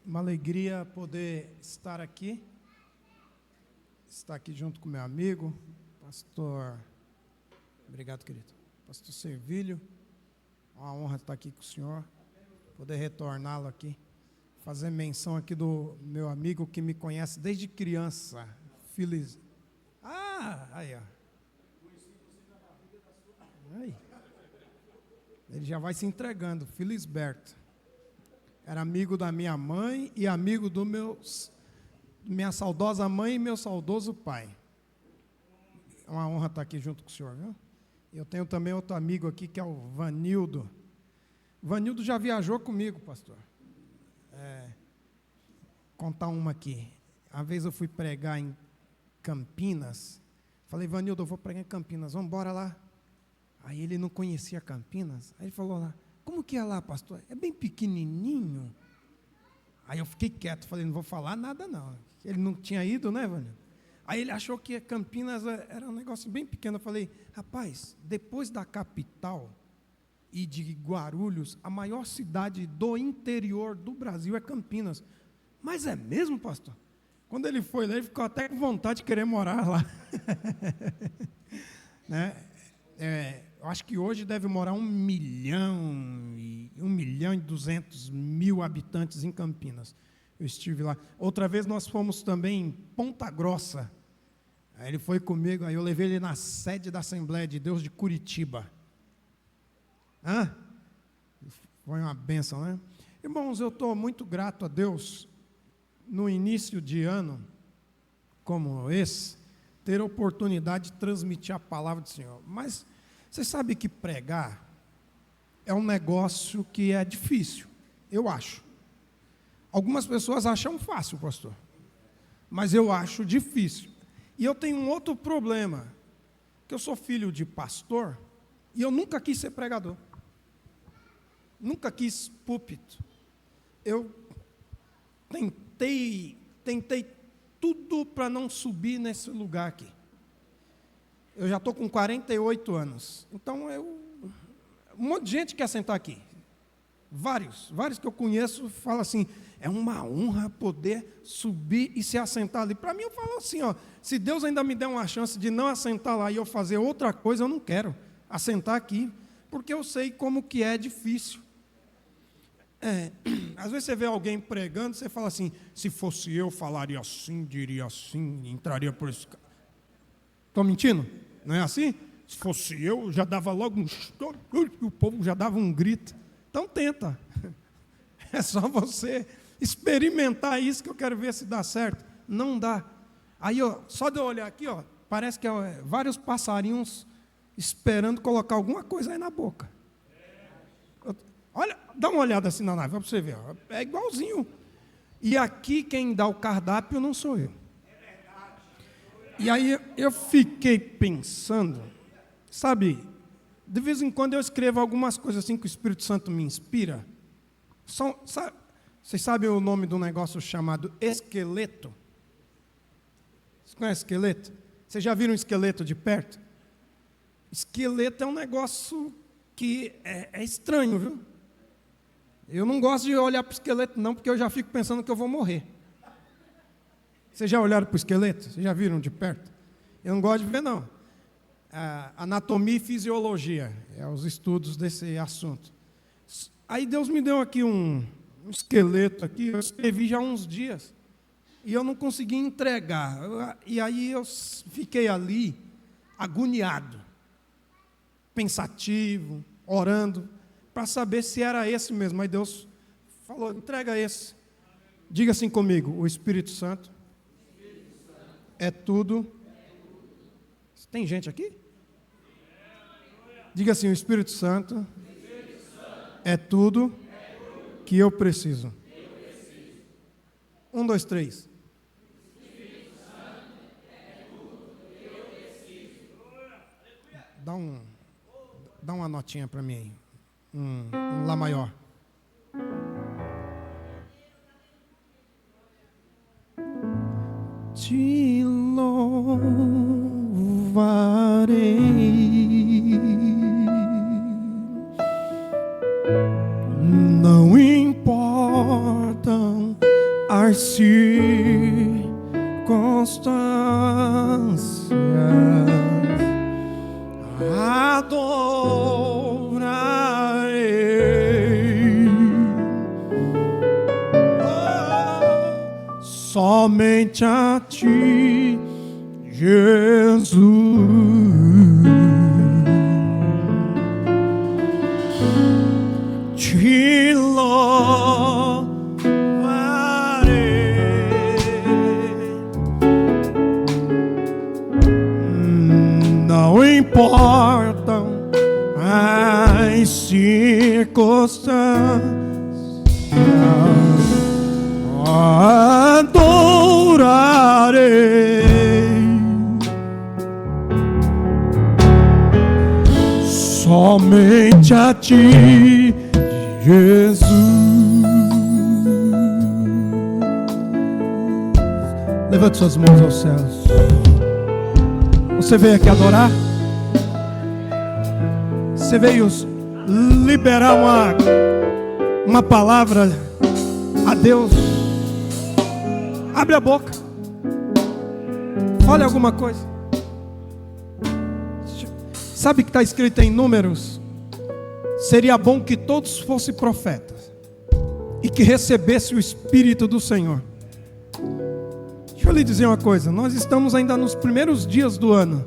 Uma alegria poder estar aqui junto com meu amigo, pastor, obrigado, querido, pastor Servilho. Uma honra estar aqui com o senhor, poder retorná-lo aqui, fazer menção aqui do meu amigo que me conhece desde criança, Feliz. Aí, ó. Aí. Ele já vai se entregando, Felisberto. Era amigo da minha mãe e amigo do minha saudosa mãe e meu saudoso pai. É uma honra estar aqui junto com o senhor, viu? Eu tenho também outro amigo aqui que é o Vanildo. Vanildo já viajou comigo, pastor. Contar uma aqui. Uma vez eu fui pregar em Campinas. Falei, Vanildo, eu vou pregar em Campinas, vamos embora lá. Aí ele não conhecia Campinas. Aí ele falou lá, como que é lá, pastor? É bem pequenininho. Aí eu fiquei quieto, falei, não vou falar nada não. Ele não tinha ido, né, Vanildo? Aí ele achou que Campinas era um negócio bem pequeno. Eu falei, rapaz, depois da capital e de Guarulhos, a maior cidade do interior do Brasil é Campinas. Mas é mesmo, pastor? Quando ele foi lá, ele ficou até com vontade de querer morar lá. Né? Eu acho que hoje deve morar 1.200.000 habitantes em Campinas. Eu estive lá. Outra vez nós fomos também em Ponta Grossa. Aí ele foi comigo, aí eu levei ele na sede da Assembleia de Deus de Curitiba. Foi uma bênção, né? Irmãos, eu estou muito grato a Deus, no início de ano, como esse, ter a oportunidade de transmitir a palavra do Senhor. Mas você sabe que pregar é um negócio que é difícil, eu acho. Algumas pessoas acham fácil, pastor, mas eu acho difícil. E eu tenho um outro problema, que eu sou filho de pastor e eu nunca quis ser pregador. Nunca quis púlpito. Eu tentei tudo para não subir nesse lugar aqui. Eu já estou com 48 anos. Então, um monte de gente quer sentar aqui. Vários que eu conheço falam assim, é uma honra poder subir e se assentar ali. Para mim, eu falo assim, ó, se Deus ainda me der uma chance de não assentar lá e eu fazer outra coisa, eu não quero assentar aqui, porque eu sei como que é difícil. Às vezes você vê alguém pregando, você fala assim, se fosse eu, falaria assim, diria assim, entraria por esse... Estou mentindo? Não é assim? Se fosse eu, já dava logo um... O povo já dava um grito. Então tenta. É só você experimentar isso que eu quero ver se dá certo. Não dá. Aí, ó, só de eu olhar aqui, ó, parece que vários passarinhos esperando colocar alguma coisa aí na boca. Olha, dá uma olhada assim na nave, para você ver. Ó, é igualzinho. E aqui quem dá o cardápio não sou eu. E aí eu fiquei pensando, sabe, de vez em quando eu escrevo algumas coisas assim que o Espírito Santo me inspira. Vocês sabem o nome do negócio chamado esqueleto? Você conhece esqueleto? Vocês já viram um esqueleto de perto? Esqueleto é um negócio que é estranho, viu? Eu não gosto de olhar para o esqueleto não, porque eu já fico pensando que eu vou morrer. Vocês já olharam para o esqueleto? Vocês já viram de perto? Eu não gosto de ver, não. Anatomia e fisiologia, os estudos desse assunto. Aí Deus me deu aqui um esqueleto, aqui, eu escrevi já há uns dias, e eu não consegui entregar. E aí eu fiquei ali, agoniado, pensativo, orando, para saber se era esse mesmo. Aí Deus falou, entrega esse. Diga assim comigo, o Espírito Santo é tudo. Tem gente aqui? Diga assim, o Espírito Santo é tudo que eu preciso. 1, 2, 3. Dá uma notinha para mim aí. Um Lá maior. Te louvarei, não importam as circunstâncias, adorarei somente a ti, Jesus. Te louvarei, não importam as circunstâncias, adorarei somente a ti, Jesus. Levante suas mãos aos céus. Você veio aqui adorar? Você veio liberar uma palavra a Deus? Abre a boca. Fale alguma coisa. Sabe que está escrito em Números? Seria bom que todos fossem profetas e que recebessem o Espírito do Senhor. Deixa eu lhe dizer uma coisa. Nós estamos ainda nos primeiros dias do ano.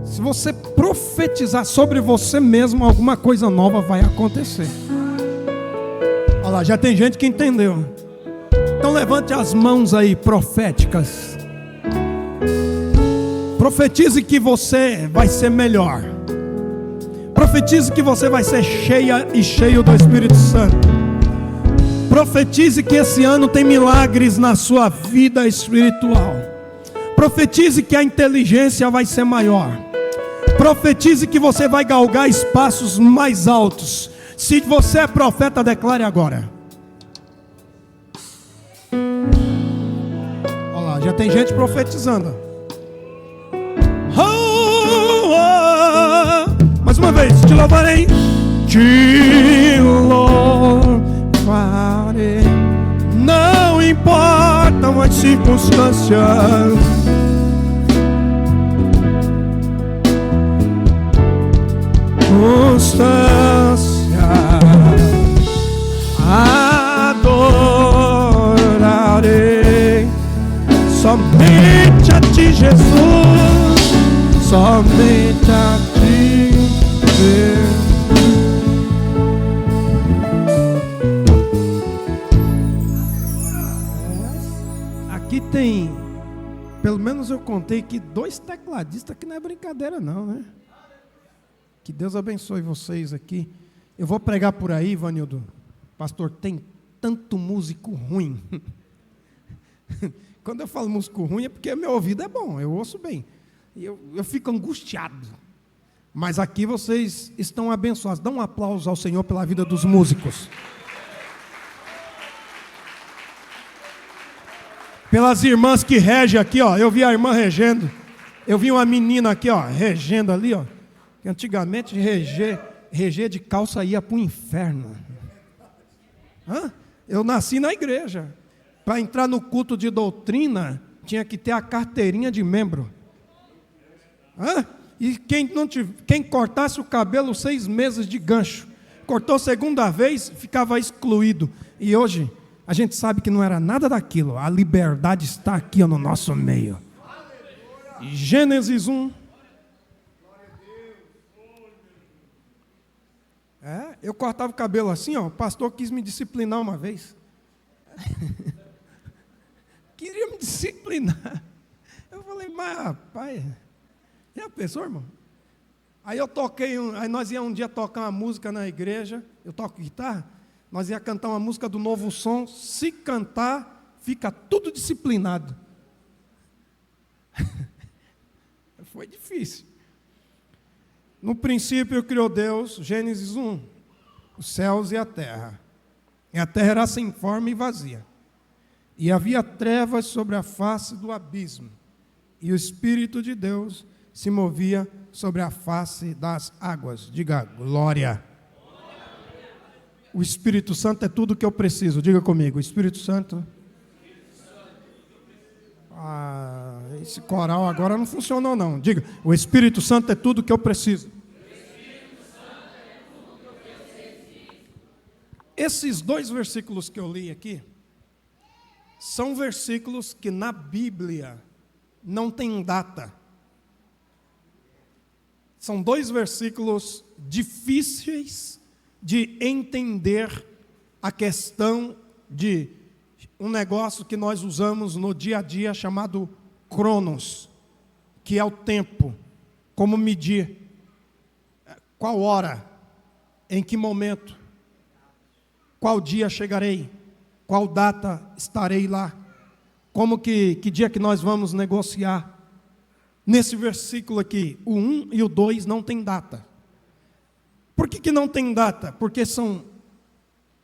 Se você profetizar sobre você mesmo, alguma coisa nova vai acontecer. Olha lá, já tem gente que entendeu. Então levante as mãos aí, proféticas. Profetize que você vai ser melhor. Profetize que você vai ser cheia e cheio do Espírito Santo. Profetize que esse ano tem milagres na sua vida espiritual. Profetize que a inteligência vai ser maior. Profetize que você vai galgar espaços mais altos. Se você é profeta, declare agora. Olha lá, já tem gente profetizando. Mais uma vez, te louvarei. Te louvarei. Não importam as circunstâncias. Adorarei somente a ti, Jesus. Somente a ti, Deus. Aqui tem, pelo menos eu contei que 2 tecladistas, que não é brincadeira não, né? Que Deus abençoe vocês aqui. Eu vou pregar por aí, Ivanildo. Pastor, tem tanto músico ruim. Quando eu falo músico ruim é porque meu ouvido é bom, eu ouço bem. Eu fico angustiado. Mas aqui vocês estão abençoados. Dá um aplauso ao Senhor pela vida dos músicos. Pelas irmãs que regem aqui, ó. Eu vi a irmã regendo. Eu vi uma menina aqui, ó, regendo ali, ó. Que antigamente reger de calça ia para o inferno. Eu nasci na igreja. Para entrar no culto de doutrina, tinha que ter a carteirinha de membro. E quem cortasse o cabelo 6 meses de gancho, cortou a segunda vez, ficava excluído. E hoje, a gente sabe que não era nada daquilo. A liberdade está aqui no nosso meio. Gênesis 1. Eu cortava o cabelo assim, ó. O pastor quis me disciplinar uma vez. Queria me disciplinar. Eu falei, mas rapaz, já pensou, irmão? Aí eu toquei, aí nós íamos um dia tocar uma música na igreja. Eu toco guitarra. Nós íamos cantar uma música do Novo Som. Se cantar, fica tudo disciplinado. Foi difícil. No princípio criou Deus, Gênesis 1, os céus e a terra. E a terra era sem forma e vazia. E havia trevas sobre a face do abismo. E o Espírito de Deus se movia sobre a face das águas. Diga glória. O Espírito Santo é tudo que eu preciso. Diga comigo, o Espírito Santo. Esse coral agora não funcionou não. Diga, o Espírito Santo é tudo que eu preciso. Esses 2 versículos que eu li aqui, são versículos que na Bíblia não tem data. São 2 versículos difíceis de entender a questão de um negócio que nós usamos no dia a dia chamado cronos, que é o tempo, como medir, qual hora, em que momento, qual dia chegarei, qual data estarei lá, como que dia que nós vamos negociar. Nesse versículo aqui, o 1 e o 2 não tem data. Por que não tem data? Porque são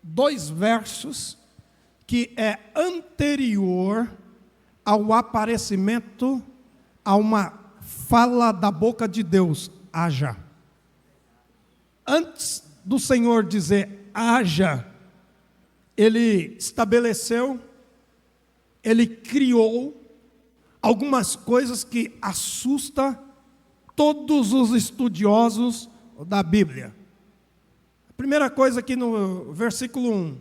2 versos que é anterior ao aparecimento, a uma fala da boca de Deus, haja. Antes do Senhor dizer haja, Ele estabeleceu, Ele criou algumas coisas que assustam todos os estudiosos da Bíblia. A primeira coisa aqui no versículo 1,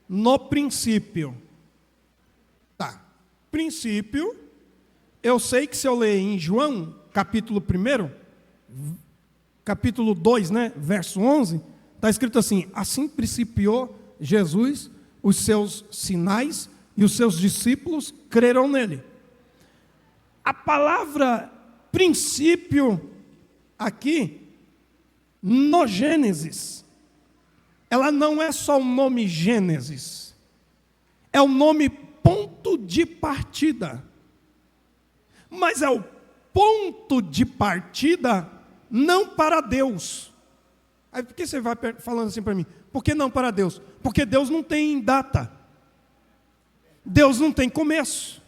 no princípio. Tá, princípio, eu sei que se eu ler em João, capítulo 1, capítulo 2, né, verso 11, está escrito assim: assim principiou Jesus, os seus sinais e os seus discípulos creram nele. A palavra princípio aqui, no Gênesis, ela não é só o nome Gênesis, é o nome ponto de partida. Mas é o ponto de partida não para Deus. Aí por que você vai falando assim para mim? Por que não para Deus? Porque Deus não tem data. Deus não tem começo.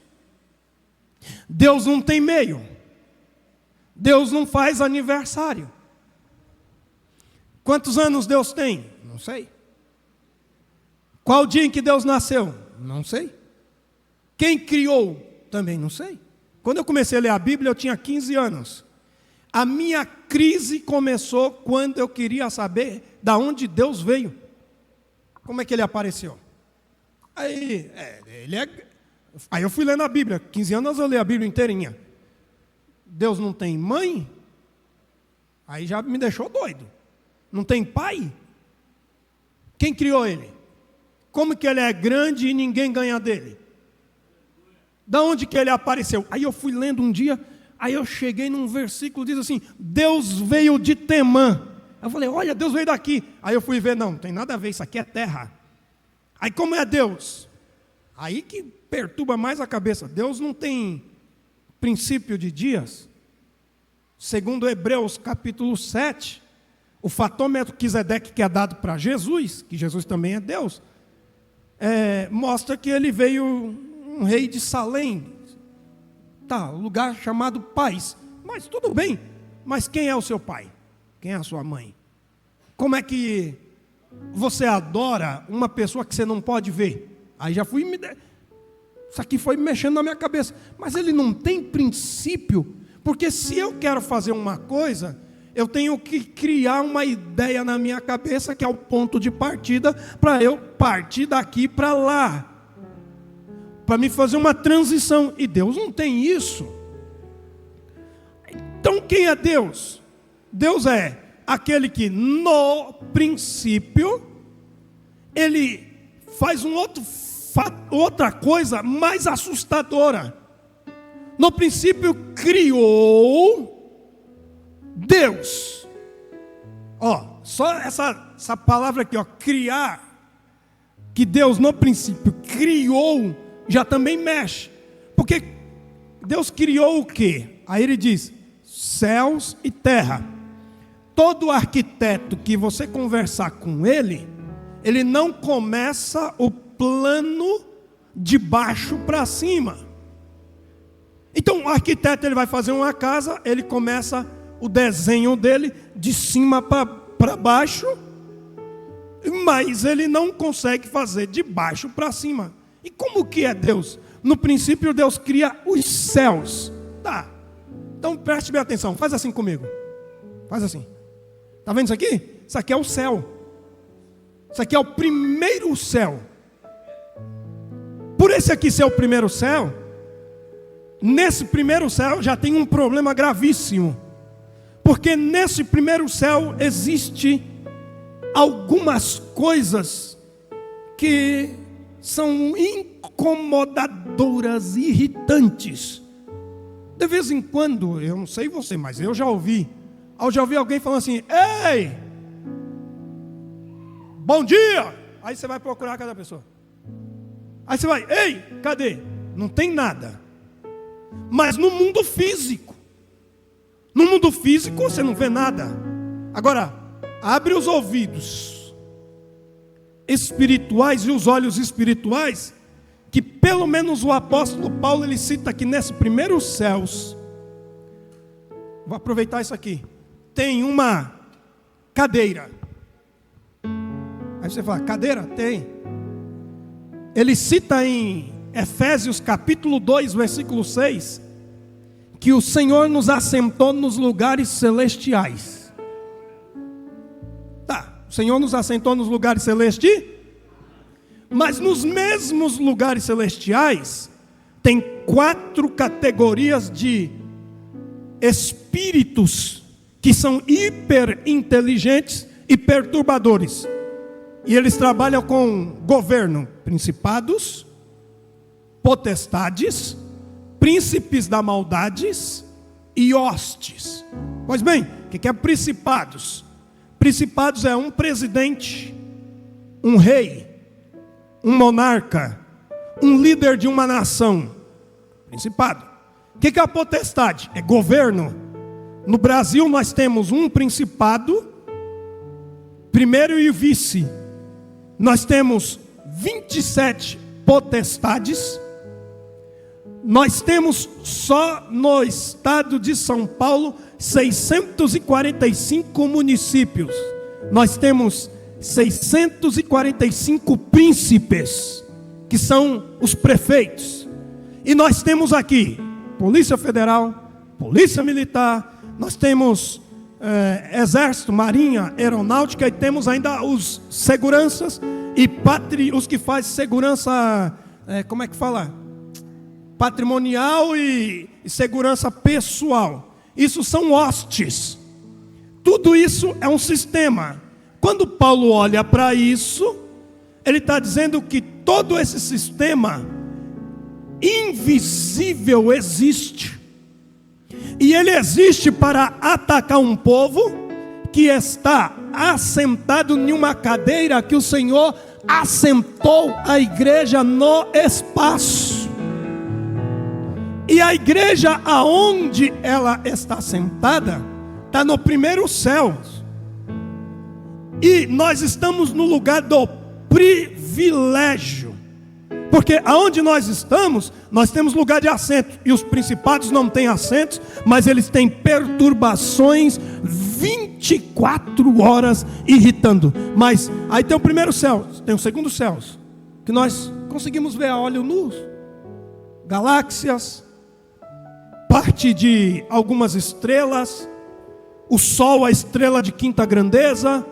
Deus não tem meio. Deus não faz aniversário. Quantos anos Deus tem? Não sei. Qual o dia em que Deus nasceu? Não sei. Quem criou? Também não sei. Quando eu comecei a ler a Bíblia, eu tinha 15 anos. A minha crise começou quando eu queria saber de onde Deus veio. Como é que ele apareceu? Aí eu fui lendo a Bíblia. 15 anos eu li a Bíblia inteirinha. Deus não tem mãe? Aí já me deixou doido. Não tem pai? Quem criou ele? Como que ele é grande e ninguém ganha dele? Da onde que ele apareceu? Aí eu fui lendo um dia, aí eu cheguei num versículo, diz assim: Deus veio de Temã. Eu falei, olha, Deus veio daqui. Aí eu fui ver, não tem nada a ver, isso aqui é terra. Aí como é Deus? Aí que perturba mais a cabeça. Deus não tem princípio de dias. Segundo Hebreus capítulo 7, o fator Melquisedeque que é dado para Jesus, que Jesus também é Deus, mostra que ele veio um rei de Salém, lugar chamado paz. Mas tudo bem, mas quem é o seu pai? Quem é a sua mãe? Como é que você adora uma pessoa que você não pode ver? Aí já fui isso aqui foi mexendo na minha cabeça. Mas ele não tem princípio, porque se eu quero fazer uma coisa, eu tenho que criar uma ideia na minha cabeça, que é o ponto de partida, para eu partir daqui para lá, para me fazer uma transição. E Deus não tem isso. Então quem é Deus? Deus é aquele que no princípio ele faz outra coisa mais assustadora. No princípio criou Deus. Só essa palavra aqui, criar, que Deus no princípio criou, já também mexe. Porque Deus criou o quê? Aí ele diz, céus e terra. Todo arquiteto que você conversar com ele, ele não começa o plano de baixo para cima. Então o arquiteto ele vai fazer uma casa, ele começa o desenho dele de cima para baixo, mas ele não consegue fazer de baixo para cima. E como que é Deus? No princípio Deus cria os céus. Tá. Então preste bem atenção, faz assim comigo. Faz assim. Está vendo isso aqui? Isso aqui é o céu. Isso aqui é o primeiro céu. Por esse aqui ser o primeiro céu, nesse primeiro céu já tem um problema gravíssimo. Porque nesse primeiro céu existe algumas coisas que são incomodadoras, irritantes. De vez em quando, eu não sei você, mas eu já ouvi alguém falando assim: ei, bom dia. Aí você vai procurar cada pessoa. Aí você vai: ei, cadê? Não tem nada. Mas no mundo físico você não vê nada. Agora, abre os ouvidos espirituais e os olhos espirituais, que pelo menos o apóstolo Paulo ele cita que nesse primeiro céus, vou aproveitar isso aqui, tem uma cadeira. Aí você fala: cadeira? Tem. Ele cita em Efésios capítulo 2, versículo 6, que o Senhor nos assentou nos lugares celestiais. Tá, o Senhor nos assentou nos lugares celestiais, mas nos mesmos lugares celestiais tem 4 categorias de espíritos que são hiper inteligentes e perturbadores. E eles trabalham com governo, principados, potestades, príncipes da maldades e hostes. Pois bem, o que é principados? Principados é um presidente, um rei, um monarca, um líder de uma nação. Principado. O que é a potestade? É governo. No Brasil nós temos um principado, primeiro e vice. Nós temos 27 potestades. Nós temos só no estado de São Paulo 645 municípios. Nós temos 645 príncipes, que são os prefeitos. E nós temos aqui Polícia Federal, Polícia Militar, nós temos Exército, Marinha, Aeronáutica, e temos ainda os seguranças e os que fazem segurança, como é que fala? Patrimonial e segurança pessoal. Isso são hostes. Tudo isso é um sistema. Quando Paulo olha para isso, ele está dizendo que todo esse sistema invisível existe. E ele existe para atacar um povo que está assentado em uma cadeira que o Senhor assentou a igreja no espaço. E a igreja aonde ela está sentada está no primeiro céu. E nós estamos no lugar do privilégio. Porque aonde nós estamos, nós temos lugar de assento. E os principados não têm assentos, mas eles têm perturbações 24 horas irritando. Mas aí tem o primeiro céu, tem o segundo céu, que nós conseguimos ver a olho nu. Galáxias, parte de algumas estrelas, o Sol, a estrela de quinta grandeza.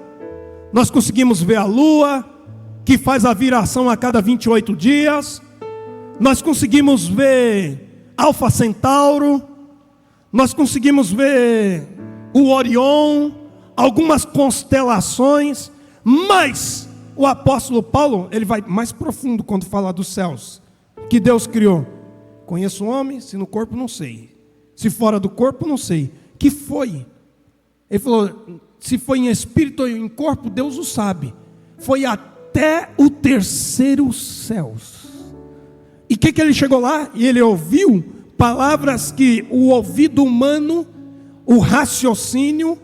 Nós conseguimos ver a Lua, que faz a viração a cada 28 dias. Nós conseguimos ver Alfa Centauro. Nós conseguimos ver o Orion, algumas constelações. Mas o apóstolo Paulo, ele vai mais profundo quando fala dos céus que Deus criou. Conheço o homem, se no corpo não sei, se fora do corpo não sei. Que foi? Ele falou, se foi em espírito ou em corpo, Deus o sabe. Foi até o terceiro céu. E o que ele chegou lá? E ele ouviu palavras que o ouvido humano, o raciocínio,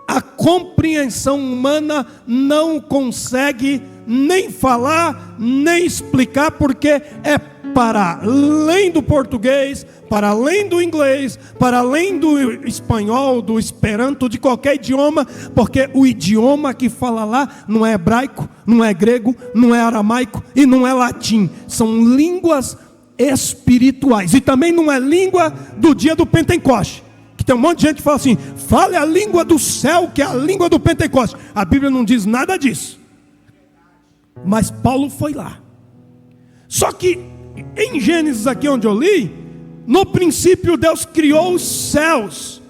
a compreensão humana não consegue nem falar, nem explicar, porque é para além do português, para além do inglês, para além do espanhol, do esperanto, de qualquer idioma, porque o idioma que fala lá não é hebraico, não é grego, não é aramaico e não é latim. São línguas espirituais. E também não é língua do dia do Pentecoste. Que tem um monte de gente que fala assim: fale a língua do céu, que é a língua do Pentecoste. A Bíblia não diz nada disso. Mas Paulo foi lá. Só que em Gênesis, aqui onde eu li, no princípio Deus criou os céus,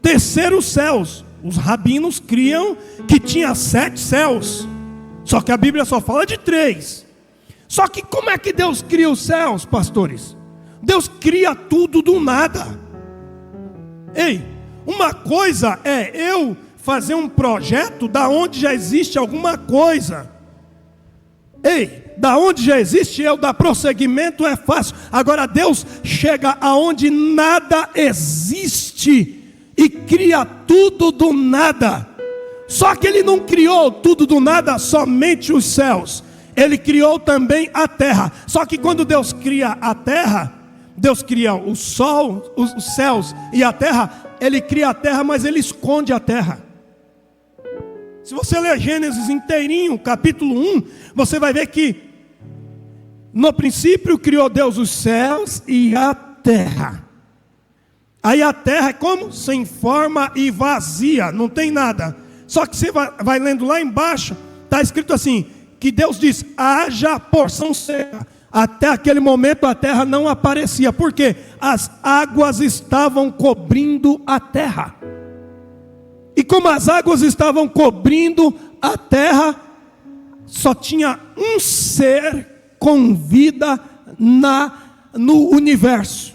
terceiros céus. Os rabinos criam que tinha 7 céus, só que a Bíblia só fala de 3. Só que como é que Deus cria os céus, pastores? Deus cria tudo do nada. Ei, uma coisa é eu fazer um projeto da onde já existe alguma coisa. Ei, da onde já existe, eu dar prosseguimento é fácil. Agora Deus chega aonde nada existe e cria tudo do nada. Só que Ele não criou tudo do nada, somente os céus. Ele criou também a terra. Só que quando Deus cria a terra, Deus cria o sol, os céus e a terra. Ele cria a terra, mas Ele esconde a terra. Se você ler Gênesis inteirinho, capítulo 1, você vai ver que no princípio criou Deus os céus e a terra. Aí a terra é como? Sem forma e vazia, não tem nada. Só que você vai lendo lá embaixo, está escrito assim, que Deus diz: haja porção seca. Até aquele momento a terra não aparecia. Por quê? As águas estavam cobrindo a terra. E como as águas estavam cobrindo a terra, só tinha um ser com vida no universo.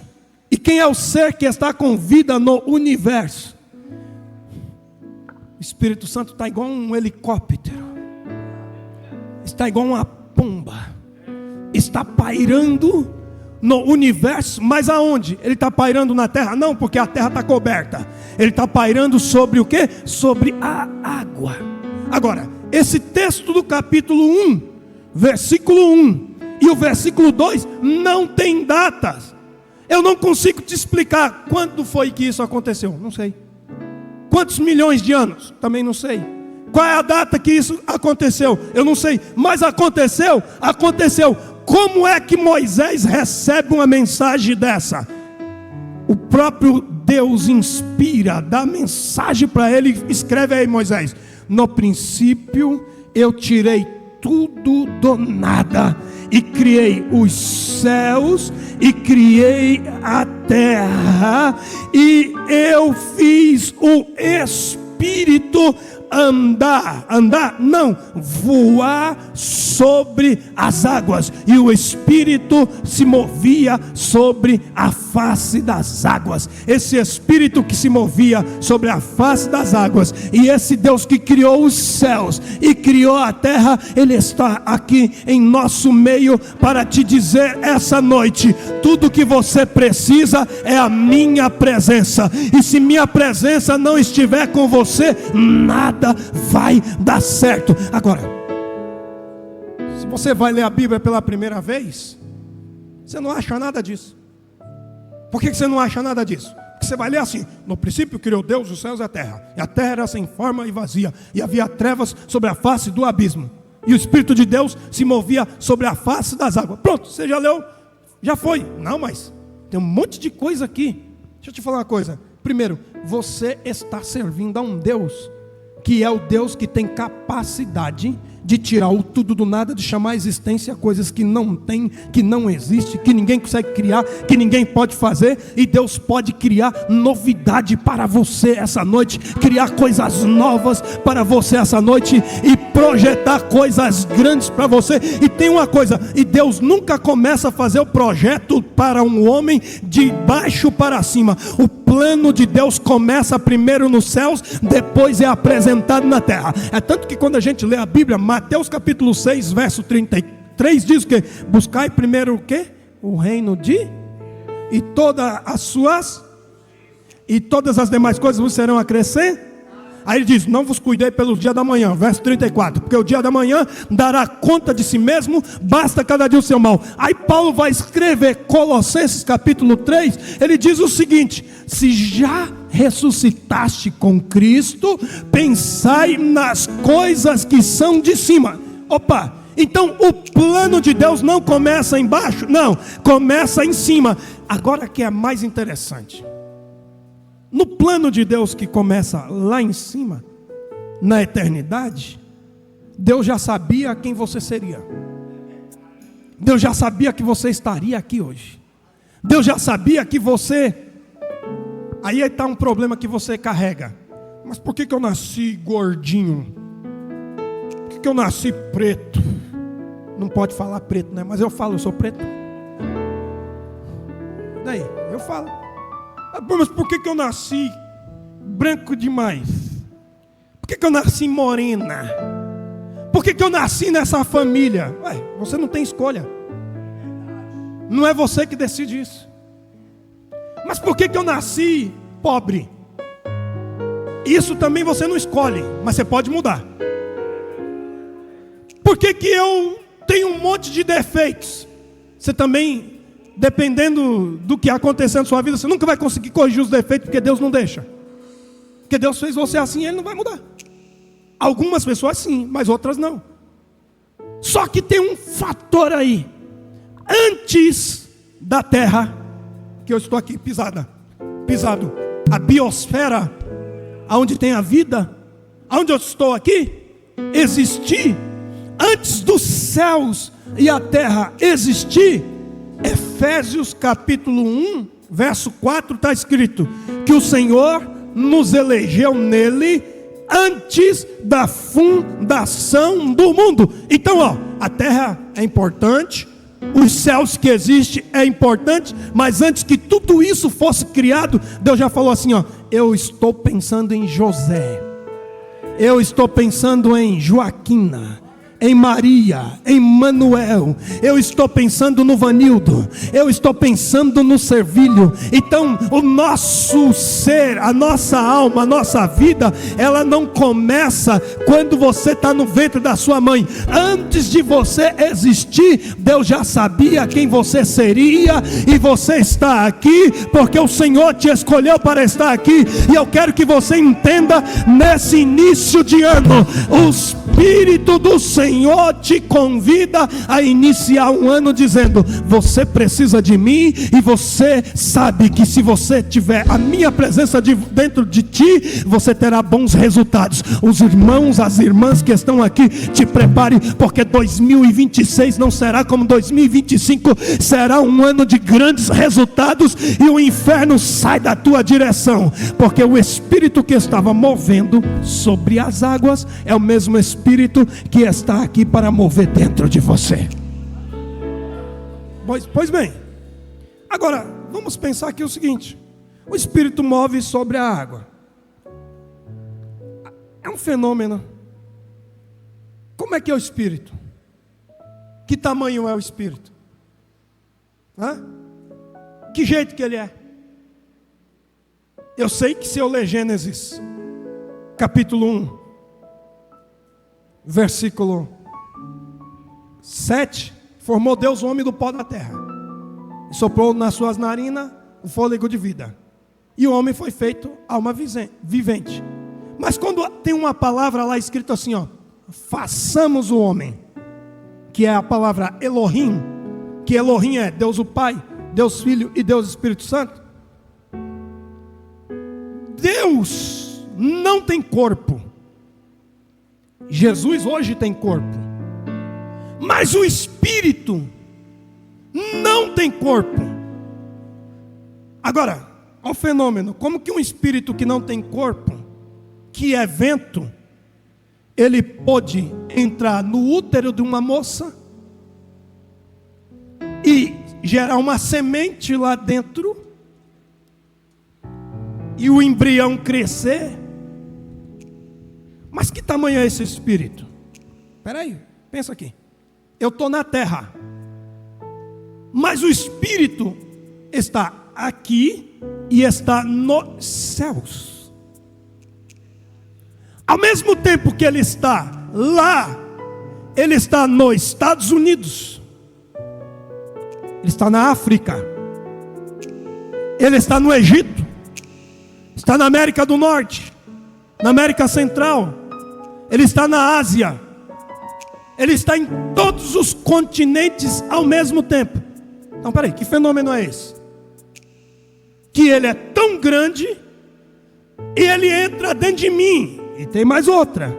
E quem é o ser que está com vida no universo? O Espírito Santo está igual um helicóptero, está igual uma pomba, está pairando no universo. Mas aonde? Ele está pairando na terra? Não, porque a terra está coberta. Ele está pairando sobre o quê? Sobre a água. Agora, esse texto do capítulo 1, versículo 1 e o versículo 2 não tem datas. Eu não consigo te explicar quando foi que isso aconteceu, não sei. Quantos milhões de anos? Também não sei. Qual é a data que isso aconteceu? Eu não sei. Mas aconteceu? Aconteceu. Como é que Moisés recebe uma mensagem dessa? O próprio Deus inspira, dá mensagem para ele. Escreve aí, Moisés: no princípio eu tirei tudo do nada e criei os céus e criei a terra, e eu fiz o Espírito voar sobre as águas, e o Espírito se movia sobre a face das águas. Esse Espírito que se movia sobre a face das águas, e esse Deus que criou os céus e criou a terra, Ele está aqui em nosso meio para te dizer essa noite: tudo que você precisa é a minha presença, e se minha presença não estiver com você, nada vai dar certo. Agora, se você vai ler a Bíblia pela primeira vez, você não acha nada disso. Por que você não acha nada disso? Porque você vai ler assim: no princípio criou Deus os céus e a terra era sem forma e vazia, e havia trevas sobre a face do abismo, e o Espírito de Deus se movia sobre a face das águas. Pronto, você já leu? Já foi? Não, mas tem um monte de coisa aqui. Deixa eu te falar uma coisa. Primeiro, você está servindo a um Deus que é o Deus que tem capacidade de tirar o tudo do nada, de chamar a existência coisas que não tem, que não existe, que ninguém consegue criar, que ninguém pode fazer. E Deus pode criar novidade para você essa noite, criar coisas novas para você essa noite, e projetar coisas grandes para você. E tem uma coisa: e Deus nunca começa a fazer o projeto para um homem de baixo para cima. O plano de Deus começa primeiro nos céus, depois é apresentado na terra. É tanto que quando a gente lê a Bíblia, Mateus capítulo 6, verso 33 diz o quê? Buscai primeiro o quê? O reino de... e todas as demais coisas vos serão acrescentadas. Aí ele diz: não vos cuidei pelo dia da manhã, verso 34, porque o dia da manhã dará conta de si mesmo, basta cada dia o seu mal. Aí Paulo vai escrever Colossenses capítulo 3, ele diz o seguinte: se já ressuscitaste com Cristo, pensai nas coisas que são de cima. Opa, então o plano de Deus não começa embaixo, não, começa em cima. Agora que é mais interessante, no plano de Deus que começa lá em cima, na eternidade, Deus já sabia quem você seria. Deus já sabia que você estaria aqui hoje. Deus já sabia que você... Aí está um problema que você carrega. Mas por que eu nasci gordinho? Por que eu nasci preto? Não pode falar preto, né? Mas eu falo, eu sou preto. Daí, eu falo. Mas por que eu nasci branco demais? Por que eu nasci morena? Por que eu nasci nessa família? Ué, você não tem escolha. Não é você que decide isso. Mas por que eu nasci pobre? Isso também você não escolhe, mas você pode mudar. Por que eu tenho um monte de defeitos? Você também, dependendo do que acontecer na sua vida, você nunca vai conseguir corrigir os defeitos, porque Deus não deixa. Porque Deus fez você assim, Ele não vai mudar. Algumas pessoas sim, mas outras não. Só que tem um fator aí. Antes da terra, que eu estou aqui pisado, a biosfera, aonde tem a vida, aonde eu estou aqui, existir, antes dos céus e a terra existir, Efésios capítulo 1, verso 4 está escrito, que o Senhor nos elegeu nele, antes da fundação do mundo. Então, a terra é importante, os céus que existem é importante, mas antes que tudo isso fosse criado, Deus já falou assim: eu estou pensando em José, eu estou pensando em Joaquina, em Maria, em Manuel, eu estou pensando no Vanildo, eu estou pensando no Servílio. Então o nosso ser, a nossa alma, a nossa vida, ela não começa quando você está no ventre da sua mãe. Antes de você existir, Deus já sabia quem você seria, e você está aqui porque o Senhor te escolheu para estar aqui. E eu quero que você entenda, nesse início de ano, o Espírito do Senhor te convida a iniciar um ano dizendo: você precisa de mim, e você sabe que se você tiver a minha presença dentro de ti, você terá bons resultados. Os irmãos, as irmãs que estão aqui, te prepare, porque 2026 não será como 2025, será um ano de grandes resultados, e o inferno sai da tua direção, porque o Espírito que estava movendo sobre as águas é o mesmo Espírito que está aqui para mover dentro de você. Pois bem, agora vamos pensar aqui o seguinte: o Espírito move sobre a água, é um fenômeno. Como é que é o Espírito? Que tamanho é o Espírito? Que jeito que ele é? Eu sei que se eu ler Gênesis capítulo 1, versículo 7, formou Deus o homem do pó da terra, e soprou nas suas narinas o fôlego de vida, e o homem foi feito alma vivente. Mas quando tem uma palavra lá escrito assim, façamos o homem, que é a palavra Elohim, que Elohim é Deus o Pai, Deus Filho e Deus Espírito Santo. Deus não tem corpo. Jesus hoje tem corpo, mas o Espírito não tem corpo. Agora, olha o fenômeno: como que um Espírito que não tem corpo, que é vento, ele pôde entrar no útero de uma moça e gerar uma semente lá dentro, e o embrião crescer? Mas que tamanho é esse Espírito? Espera aí, pensa aqui. Eu estou na terra, mas o Espírito está aqui e está nos céus. Ao mesmo tempo que ele está lá, ele está nos Estados Unidos, ele está na África, ele está no Egito, está na América do Norte, na América Central, ele está na Ásia, ele está em todos os continentes ao mesmo tempo. Então, peraí, que fenômeno é esse? Que ele é tão grande e ele entra dentro de mim. E tem mais outra.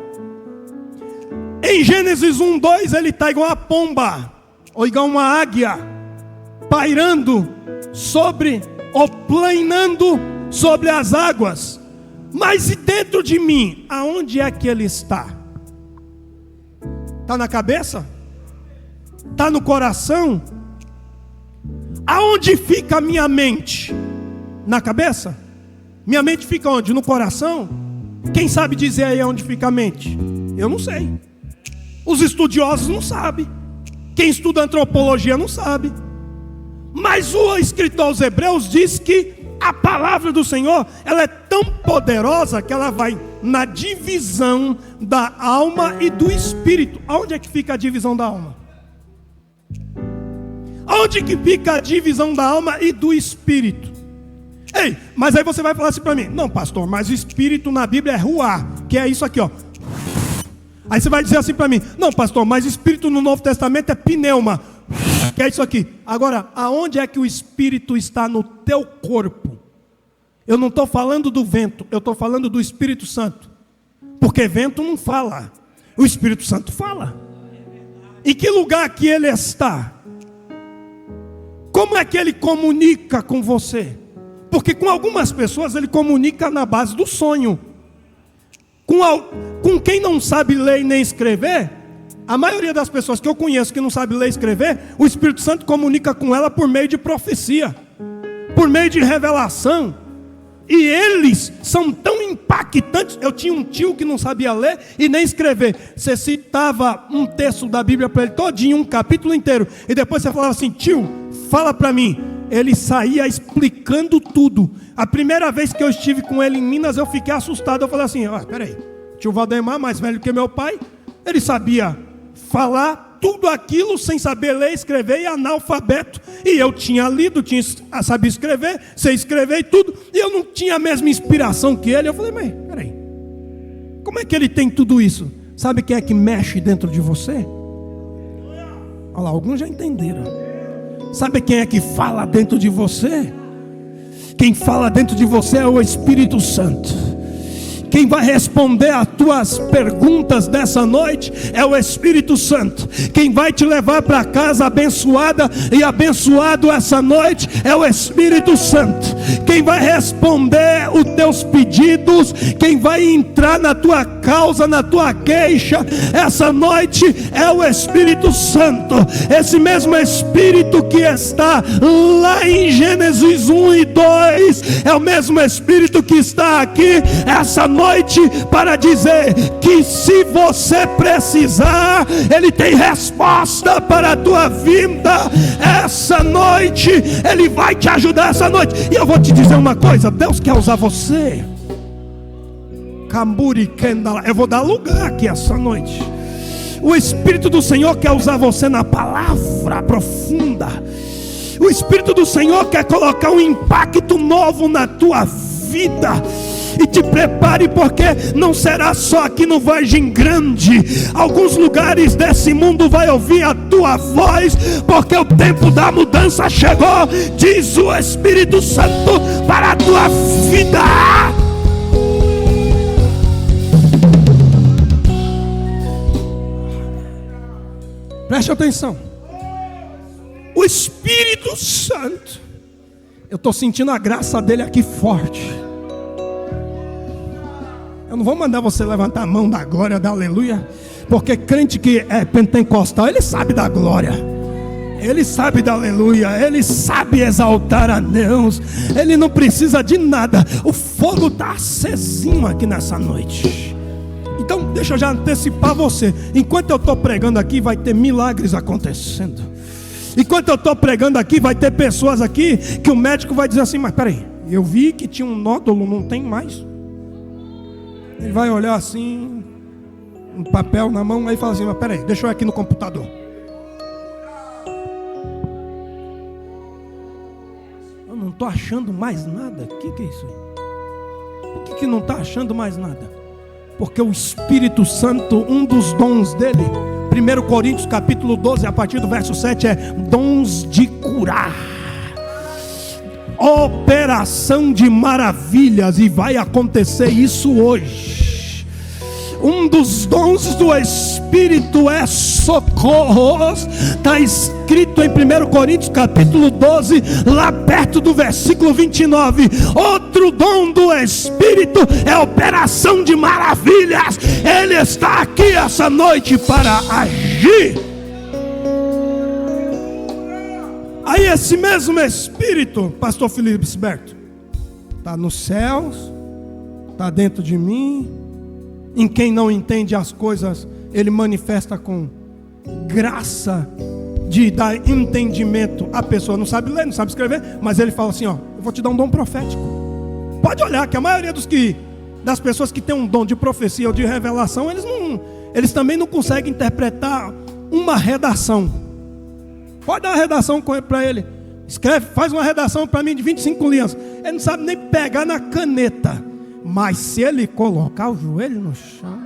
Em Gênesis 1:2 ele está igual uma pomba, ou igual uma águia, pairando sobre, ou planando sobre as águas. Mas e dentro de mim, aonde é que ele está? Está na cabeça? Está no coração? Aonde fica a minha mente? Na cabeça? Minha mente fica onde? No coração? Quem sabe dizer aí onde fica a mente? Eu não sei. Os estudiosos não sabem. Quem estuda antropologia não sabe. Mas o escritor aos Hebreus diz que a palavra do Senhor, ela é tão poderosa que ela vai na divisão da alma e do espírito. Aonde é que fica a divisão da alma? Aonde que fica a divisão da alma e do espírito? Ei, mas aí você vai falar assim para mim: não, pastor, mas o espírito na Bíblia é ruá, que é isso aqui, ó. Aí você vai dizer assim para mim: não, pastor, mas o espírito no Novo Testamento é pneuma, que é isso aqui. Agora, aonde é que o espírito está no teu corpo? Eu não estou falando do vento, eu estou falando do Espírito Santo. Porque vento não fala, o Espírito Santo fala. Em que lugar que ele está? Como é que ele comunica com você? Porque com algumas pessoas ele comunica na base do sonho. Com quem não sabe ler nem escrever, a maioria das pessoas que eu conheço que não sabe ler e escrever, o Espírito Santo comunica com ela por meio de profecia, por meio de revelação. E eles são tão impactantes. Eu tinha um tio que não sabia ler e nem escrever. Você citava um texto da Bíblia para ele todinho, um capítulo inteiro, e depois você falava assim: tio, fala para mim. Ele saía explicando tudo. A primeira vez que eu estive com ele em Minas, eu fiquei assustado. Eu falei assim: peraí, tio Valdemar, mais velho que meu pai, ele sabia falar tudo aquilo sem saber ler e escrever, e analfabeto. E eu tinha lido, sabia escrever, sei escrever e tudo, e eu não tinha a mesma inspiração que ele. Eu falei: mas peraí, como é que ele tem tudo isso? Sabe quem é que mexe dentro de você? Olha lá, alguns já entenderam. Sabe quem é que fala dentro de você? Quem fala dentro de você é o Espírito Santo. Quem vai responder às tuas perguntas dessa noite é o Espírito Santo. Quem vai te levar para casa abençoada e abençoado essa noite é o Espírito Santo. Quem vai responder os teus pedidos, quem vai entrar na tua causa, na tua queixa essa noite é o Espírito Santo. Esse mesmo Espírito que está lá em Gênesis 1 e 2 é o mesmo Espírito que está aqui essa noite para dizer que se você precisar, Ele tem resposta para a tua vida essa noite. Ele vai te ajudar essa noite. E eu vou te dizer uma coisa: Deus quer usar você. Eu vou dar lugar aqui essa noite. O Espírito do Senhor quer usar você na palavra profunda. O Espírito do Senhor quer colocar um impacto novo na tua vida. E te prepare, porque não será só aqui no Vargem Grande. Alguns lugares desse mundo vai ouvir a tua voz, porque o tempo da mudança chegou, diz o Espírito Santo para a tua vida. Preste atenção. O Espírito Santo, eu estou sentindo a graça dele aqui forte. Eu não vou mandar você levantar a mão da glória, da aleluia, porque crente que é pentecostal, ele sabe da glória, ele sabe da aleluia, ele sabe exaltar a Deus, ele não precisa de nada. O fogo está acesinho aqui nessa noite. Então deixa eu já antecipar você. Enquanto eu estou pregando aqui, vai ter milagres acontecendo. Enquanto eu estou pregando aqui, vai ter pessoas aqui que o médico vai dizer assim: mas peraí, eu vi que tinha um nódulo, não tem mais. Ele vai olhar assim, um papel na mão, aí fala assim: mas peraí, deixa eu ir aqui no computador. Eu não estou achando mais nada. O que é isso aí? Por que não está achando mais nada? Porque o Espírito Santo, um dos dons dele, 1 Coríntios capítulo 12, a partir do verso 7, é dons de curar, operação de maravilhas, e vai acontecer isso hoje. Um dos dons do Espírito é socorros. Está escrito em 1 Coríntios capítulo 12, lá perto do versículo 29. Outro dom do Espírito é operação de maravilhas. Ele está aqui essa noite para agir. Aí esse mesmo Espírito, pastor Felipe Berto, está nos céus, está dentro de mim. Em quem não entende as coisas, ele manifesta com graça de dar entendimento. A pessoa não sabe ler, não sabe escrever, mas ele fala assim: ó, eu vou te dar um dom profético. Pode olhar que a maioria das pessoas que têm um dom de profecia ou de revelação, eles também não conseguem interpretar uma redação. Pode dar uma redação para ele. Escreve, faz uma redação para mim de 25 linhas. Ele não sabe nem pegar na caneta. Mas se ele colocar o joelho no chão,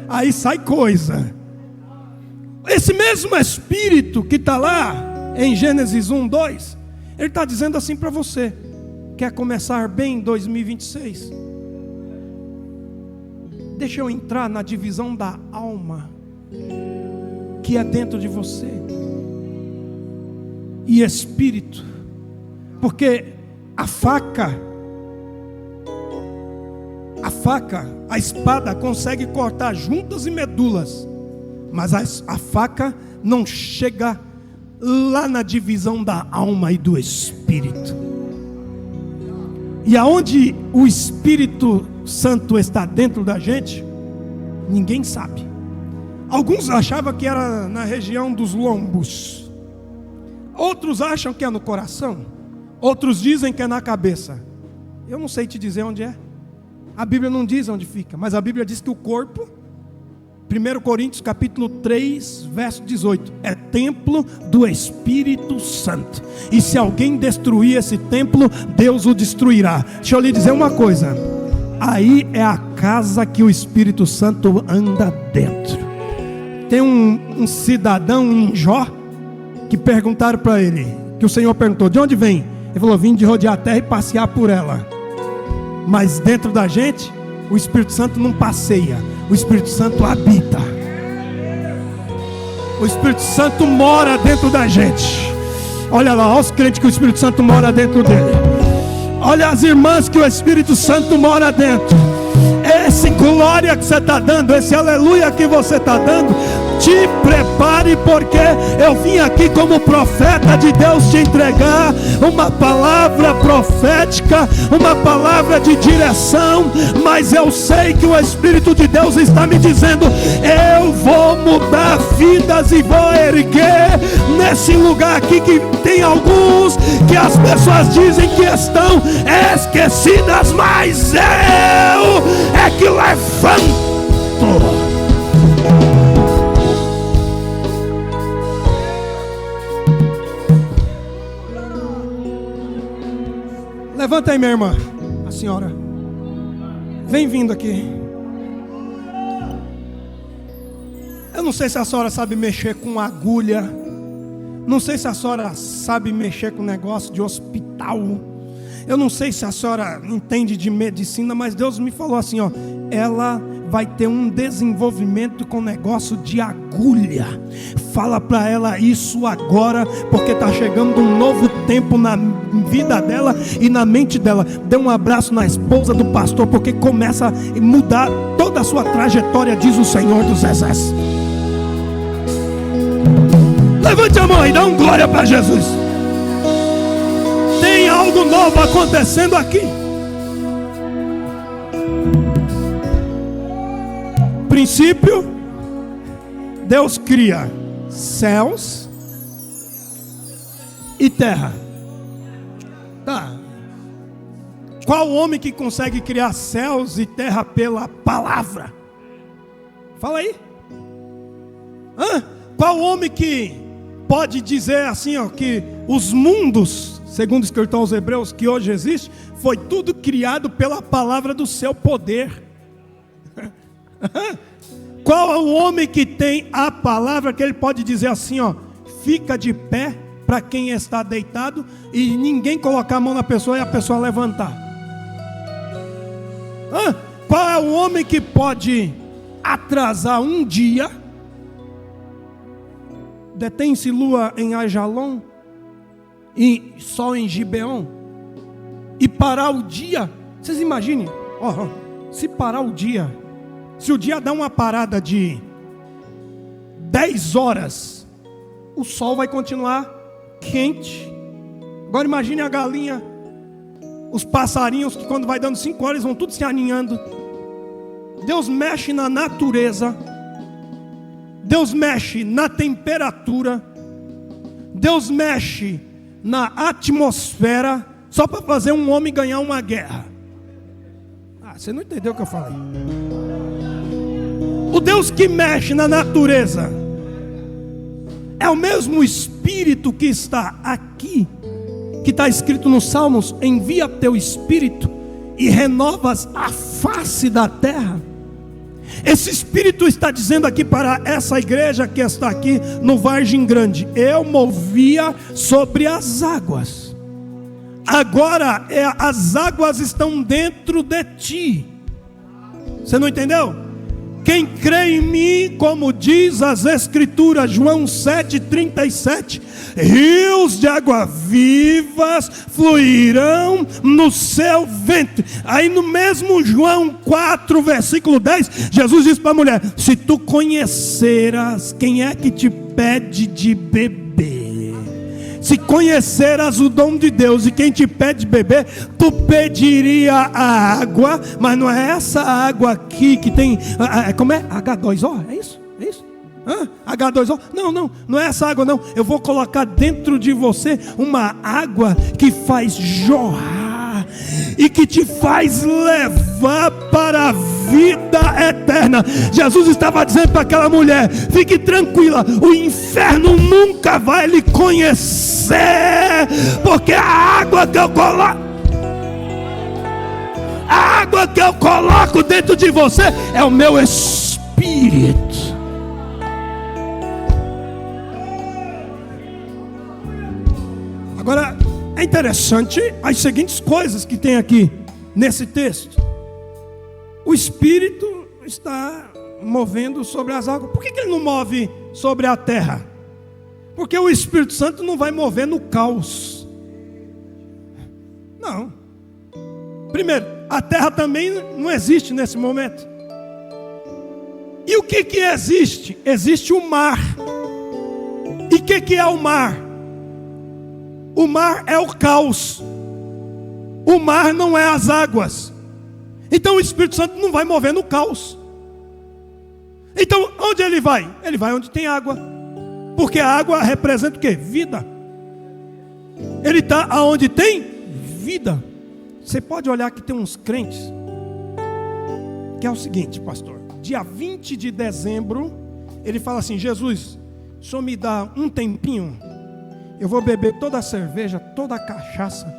aí sai coisa. Esse mesmo Espírito que está lá em Gênesis 1, 2, ele está dizendo assim para você: quer começar bem em 2026? Deixa eu entrar na divisão da alma que é dentro de você e espírito, porque a faca, a espada consegue cortar juntas e medulas, mas a faca não chega lá na divisão da alma e do espírito. E aonde o Espírito Santo está dentro da gente, ninguém sabe. Alguns achavam que era na região dos lombos. Outros acham que é no coração. Outros dizem que é na cabeça. Eu não sei te dizer onde é. A Bíblia não diz onde fica, mas a Bíblia diz que o corpo, 1 Coríntios capítulo 3, verso 18, é templo do Espírito Santo. E se alguém destruir esse templo, Deus o destruirá. Deixa eu lhe dizer uma coisa: aí é a casa que o Espírito Santo anda dentro. Tem um cidadão em Jó, que perguntaram para ele, que o Senhor perguntou: de onde vem? Ele falou: vim de rodear a terra e passear por ela. Mas dentro da gente, o Espírito Santo não passeia, o Espírito Santo habita. O Espírito Santo mora dentro da gente. Olha lá, olha os crentes que o Espírito Santo mora dentro dele. Olha as irmãs que o Espírito Santo mora dentro. Esse glória que você está dando, esse aleluia que você está dando, te prepare, porque eu vim aqui como profeta de Deus te entregar uma palavra profética, uma palavra de direção. Mas eu sei que o Espírito de Deus está me dizendo: eu vou mudar vidas e vou erguer nesse lugar aqui que tem alguns que as pessoas dizem que estão esquecidas, mas eu é que levanto. Levanta aí, minha irmã, a senhora. Vem vindo aqui. Eu não sei se a senhora sabe mexer com agulha. Não sei se a senhora sabe mexer com negócio de hospital. Eu não sei se a senhora entende de medicina, mas Deus me falou assim, ó: ela vai ter um desenvolvimento com negócio de agulha. Fala para ela isso agora, porque está chegando um novo tempo na vida dela e na mente dela. Dê um abraço na esposa do pastor, porque começa a mudar toda a sua trajetória, diz o Senhor dos Exércitos. Levante a mão e dá um glória para Jesus. Tem algo novo acontecendo aqui. Princípio, Deus cria céus e terra. Qual homem que consegue criar céus e terra pela palavra? Fala aí. Qual homem que pode dizer assim, ó, que os mundos, segundo o escritor aos Hebreus, que hoje existe, foi tudo criado pela palavra do seu poder? Qual é o homem que tem a palavra que ele pode dizer assim, ó, fica de pé para quem está deitado e ninguém colocar a mão na pessoa e a pessoa levantar? Qual é o homem que pode atrasar um dia? Detém-se lua em Ajalon e sol em Gibeon, e parar o dia. Vocês imaginem, se parar o dia, se o dia dá uma parada de 10 horas, o sol vai continuar quente. Agora imagine a galinha, os passarinhos que quando vai dando 5 horas vão tudo se aninhando. Deus mexe na natureza, Deus mexe na temperatura, Deus mexe na atmosfera, só para fazer um homem ganhar uma guerra. Você não entendeu o que eu falei. O Deus que mexe na natureza é o mesmo Espírito que está aqui, que está escrito nos Salmos: envia teu Espírito e renovas a face da terra. Esse Espírito está dizendo aqui para essa igreja que está aqui no Vargem Grande: eu movia sobre as águas, agora as águas estão dentro de ti. Você não entendeu? Quem crê em mim, como diz as Escrituras, João 7,37, rios de água vivas fluirão no seu ventre. Aí no mesmo João 4, versículo 10, Jesus diz para a mulher: se tu conheceras quem é que te pede de beber, se conheceras o dom de Deus e quem te pede de beber, tu pediria a água, mas não é essa água aqui que tem, como é? H2O, é isso? É isso? H2O? Não é essa água não. Eu vou colocar dentro de você uma água que faz jorrar e que te faz levar para a vida eterna. Jesus estava dizendo para aquela mulher: fique tranquila, o inferno nunca vai lhe conhecer, porque a água que eu coloco dentro de você é o meu Espírito. Agora é interessante as seguintes coisas que tem aqui nesse texto. O Espírito está movendo sobre as águas. Por que ele não move sobre a terra? Porque o Espírito Santo não vai mover no caos. Não. Primeiro, a terra também não existe nesse momento. E o que existe? Existe o mar. E o que é o mar? O mar é o caos. O mar não é as águas. Então o Espírito Santo não vai mover no caos. Então onde ele vai? Ele vai onde tem água. Porque a água representa o quê? Vida. Ele está aonde tem vida. Você pode olhar que tem uns crentes que é o seguinte, pastor: dia 20 de dezembro ele fala assim: Jesus, o senhor me dá um tempinho, eu vou beber toda a cerveja, toda a cachaça,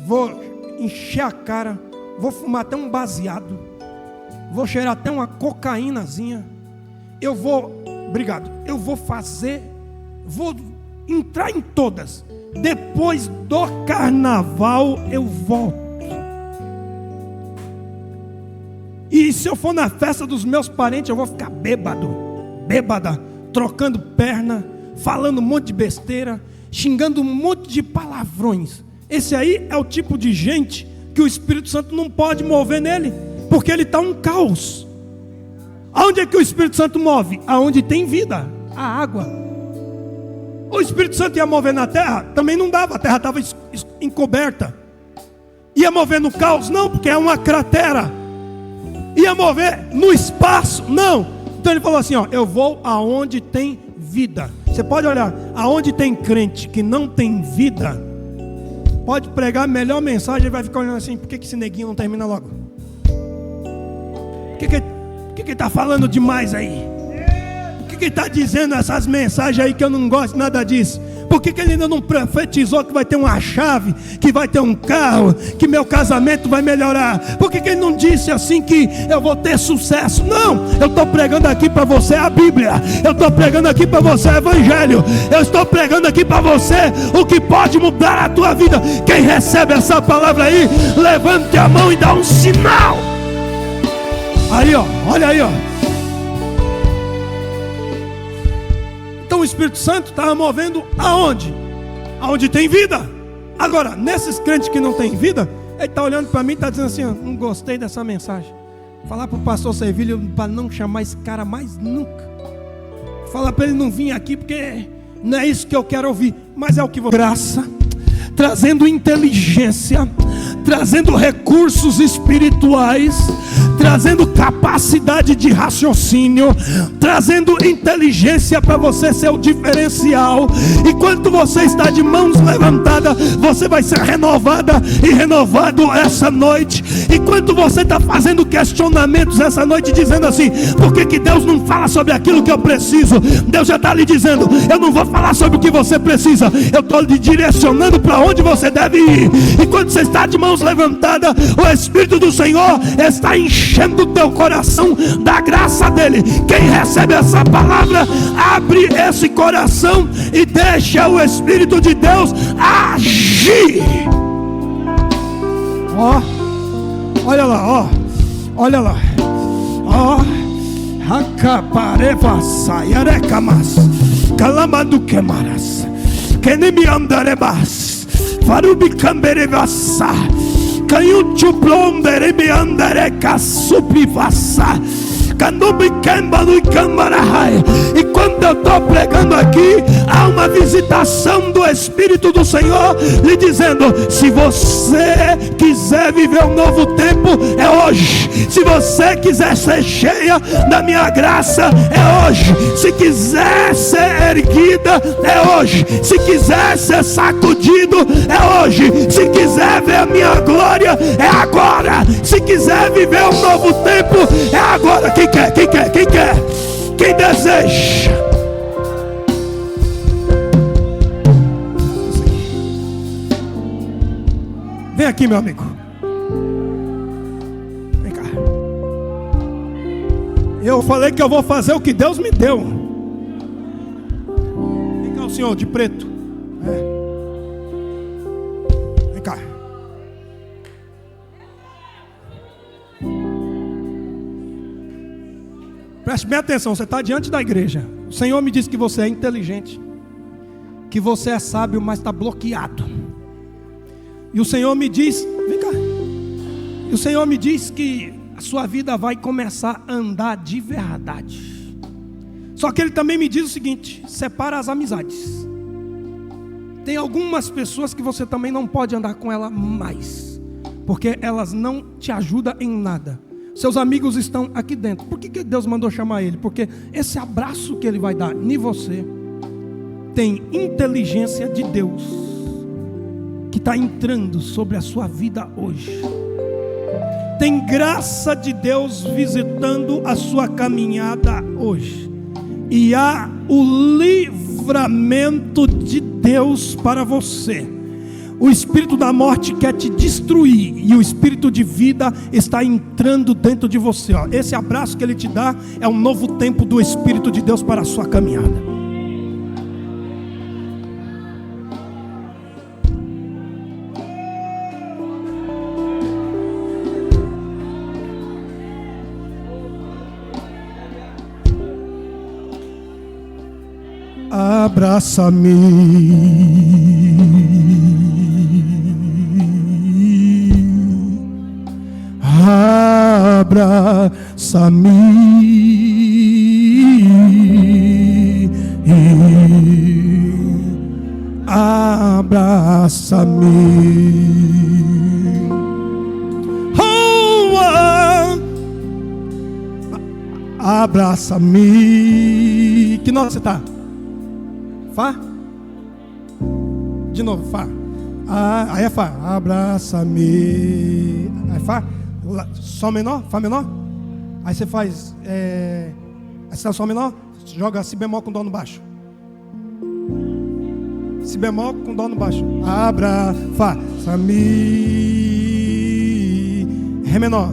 vou encher a cara, vou fumar até um baseado, vou cheirar até uma cocaínazinha, eu vou entrar em todas, depois do carnaval eu volto. E se eu for na festa dos meus parentes, eu vou ficar bêbada, trocando perna, falando um monte de besteira, xingando um monte de palavrões. Esse aí é o tipo de gente que o Espírito Santo não pode mover nele, porque ele está um caos. Aonde é que o Espírito Santo move? Aonde tem vida, a água. O Espírito Santo ia mover na terra? Também não dava, a terra estava encoberta. Ia mover no caos? Não, porque é uma cratera. Ia mover no espaço? Não. Então ele falou assim, ó: eu vou aonde tem vida. Você pode olhar, aonde tem crente que não tem vida, pode pregar a melhor mensagem e vai ficar olhando assim: por que esse neguinho não termina logo? O que está falando demais aí? O que está dizendo essas mensagens aí que eu não gosto nada disso? Por que ele ainda não profetizou que vai ter uma chave, que vai ter um carro, que meu casamento vai melhorar? Por que ele não disse assim que eu vou ter sucesso? Não, eu estou pregando aqui para você a Bíblia, eu estou pregando aqui para você o Evangelho, eu estou pregando aqui para você o que pode mudar a tua vida. Quem recebe essa palavra aí, levante a mão e dá um sinal. Aí ó, olha aí ó. Então o Espírito Santo estava movendo aonde? Aonde tem vida. Agora, nesses crentes que não tem vida, ele está olhando para mim e está dizendo assim: não gostei dessa mensagem. Falar para o pastor Servilho para não chamar esse cara mais nunca. Falar para ele não vir aqui porque não é isso que eu quero ouvir. Mas é o que vou. Graça, trazendo inteligência, trazendo recursos espirituais, trazendo capacidade de raciocínio, trazendo inteligência para você ser o diferencial. Enquanto você está de mãos levantadas, você vai ser renovada e renovado essa noite. Enquanto você está fazendo questionamentos essa noite, dizendo assim: por que Deus não fala sobre aquilo que eu preciso? Deus já está lhe dizendo: eu não vou falar sobre o que você precisa, eu estou lhe direcionando para onde você deve ir. Enquanto você está de mãos levantadas, o Espírito do Senhor está enchendo o teu coração da graça dele. Quem recebe essa palavra, abre esse coração e deixa o Espírito de Deus agir. Ó, olha lá, ó, olha lá, ó. Hakapareva sayarecamas, calamado quemaras, kenemi andarebas, farubi camberevassa, canhucho plomberebe andareca suprivassa. E quando eu estou pregando aqui, há uma visitação do Espírito do Senhor lhe dizendo: se você quiser viver um novo tempo, é hoje. Se você quiser ser cheia da minha graça, é hoje. Se quiser ser erguida, é hoje. Se quiser ser sacudido, é hoje. Se quiser ver a minha glória, é agora. Se quiser viver um novo tempo, é agora. Quem quer? Quem quer? Quem quer? Quem deseja? Vem aqui, meu amigo. Vem cá. Eu falei que eu vou fazer o que Deus me deu. Vem cá, o senhor de preto. Vem cá. Preste bem atenção, você está diante da igreja. O Senhor me disse que você é inteligente, que você é sábio, mas está bloqueado. E o Senhor me diz, vem cá. E o Senhor me diz que a sua vida vai começar a andar de verdade. Só que Ele também me diz o seguinte: separa as amizades. Tem algumas pessoas que você também não pode andar com ela mais, porque elas não te ajudam em nada. Seus amigos estão aqui dentro. Por que Deus mandou chamar ele? Porque esse abraço que Ele vai dar em você tem inteligência de Deus que está entrando sobre a sua vida hoje. Tem graça de Deus visitando a sua caminhada hoje. E há o livramento de Deus para você. O espírito da morte quer te destruir, e o espírito de vida está entrando dentro de você. Esse abraço que Ele te dá é um novo tempo do Espírito de Deus para a sua caminhada. Abraça-me, abraça-me, abraça-me, oh, abraça-me. Que nota você está? Fá? De novo, Fá. Aí é Fá. Abraça-me. Aí Fá. Sol menor, Fá menor. Aí você faz. Aí você tá Sol menor. Joga Si bemol com Dó no baixo. Si bemol com Dó no baixo. Abraça-me. Ré menor.